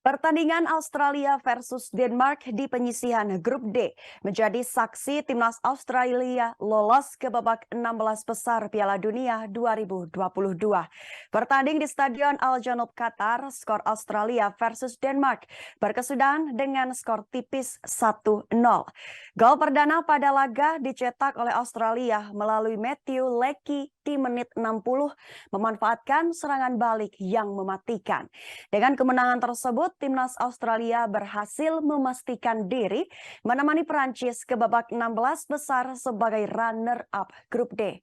Pertandingan Australia versus Denmark di penyisihan Grup D menjadi saksi timnas Australia lolos ke babak 16 besar Piala Dunia 2022. Bertanding di Stadion Al Janoub Qatar, skor Australia versus Denmark berkesudahan dengan skor tipis 1-0. Gol perdana pada laga dicetak oleh Australia melalui Matthew Leckie di menit 60 memanfaatkan serangan balik yang mematikan. Dengan kemenangan tersebut, timnas Australia berhasil memastikan diri menemani Prancis ke babak 16 besar sebagai runner-up Grup D.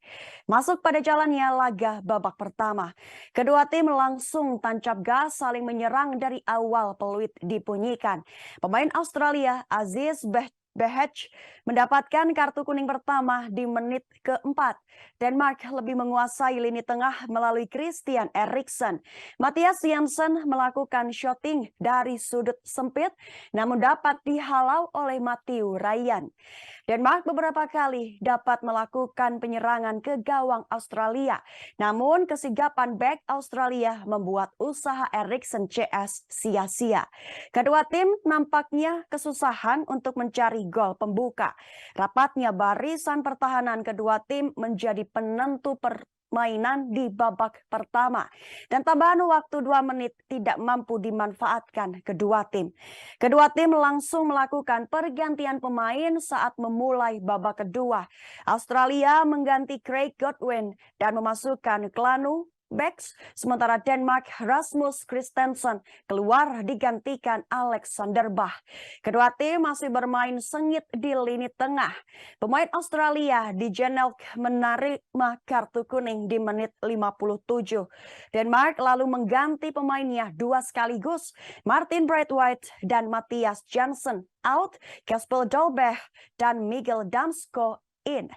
Masuk pada jalannya laga babak pertama. Kedua tim langsung tancap gas saling menyerang dari awal peluit dibunyikan. Pemain Australia Aziz Behech mendapatkan kartu kuning pertama di menit keempat. Denmark lebih menguasai lini tengah melalui Christian Eriksen. Mathias Jansen melakukan shooting dari sudut sempit namun dapat dihalau oleh Matthew Ryan. Denmark beberapa kali dapat melakukan penyerangan ke gawang Australia. Namun kesigapan bek Australia membuat usaha Eriksen CS sia-sia. Kedua tim nampaknya kesusahan untuk mencari gol pembuka. Rapatnya barisan pertahanan kedua tim menjadi penentu permainan di babak pertama. Dan tambahan waktu 2 menit tidak mampu dimanfaatkan kedua tim. Kedua tim langsung melakukan pergantian pemain saat memulai babak kedua. Australia mengganti Craig Godwin dan memasukkan Klanu backs, sementara Denmark Rasmus Christensen keluar digantikan Alexander Bah. Kedua tim masih bermain sengit di lini tengah. Pemain Australia Dijenelk menerima kartu kuning di menit 57. Denmark lalu mengganti pemainnya dua sekaligus, Martin Braithwaite dan Mathias Jansen out, Kasper Dolberg dan Miguel Damsgaard in.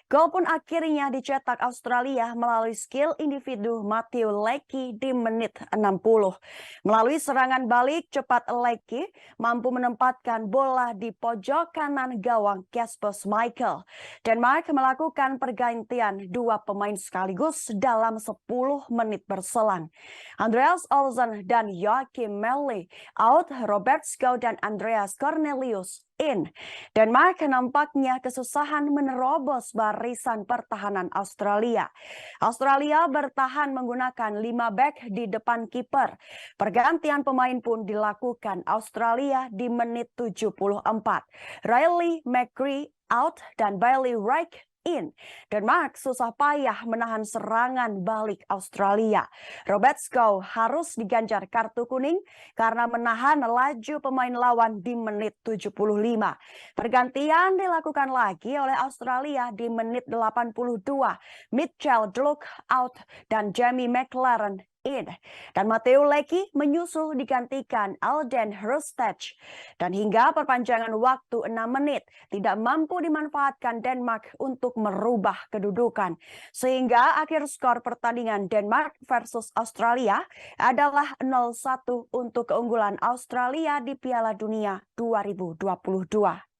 Gol pun akhirnya dicetak Australia melalui skill individu Matthew Leckie di menit 60. Melalui serangan balik cepat Leckie mampu menempatkan bola di pojok kanan gawang Kasper Schmeichel. Denmark melakukan pergantian dua pemain sekaligus dalam 10 menit berselang. Andreas Olsen dan Joachim Melle out, Robert Skau dan Andreas Cornelius in. Denmark nampaknya kesusahan menerobos barisan pertahanan Australia. Australia bertahan menggunakan 5 bek di depan kiper. Pergantian pemain pun dilakukan Australia di menit 74. Riley McGree out dan Bailey Wright in. Denmark susah payah menahan serangan balik Australia. Robert Skau harus diganjar kartu kuning karena menahan laju pemain lawan di menit 75. Pergantian dilakukan lagi oleh Australia di menit 82. Mitchell Dluck out dan Jamie McLaren in. Dan Matthew Leckie menyusul digantikan Alden Hrustach. Dan hingga perpanjangan waktu 6 menit tidak mampu dimanfaatkan Denmark untuk merubah kedudukan. Sehingga akhir skor pertandingan Denmark versus Australia adalah 0-1 untuk keunggulan Australia di Piala Dunia 2022.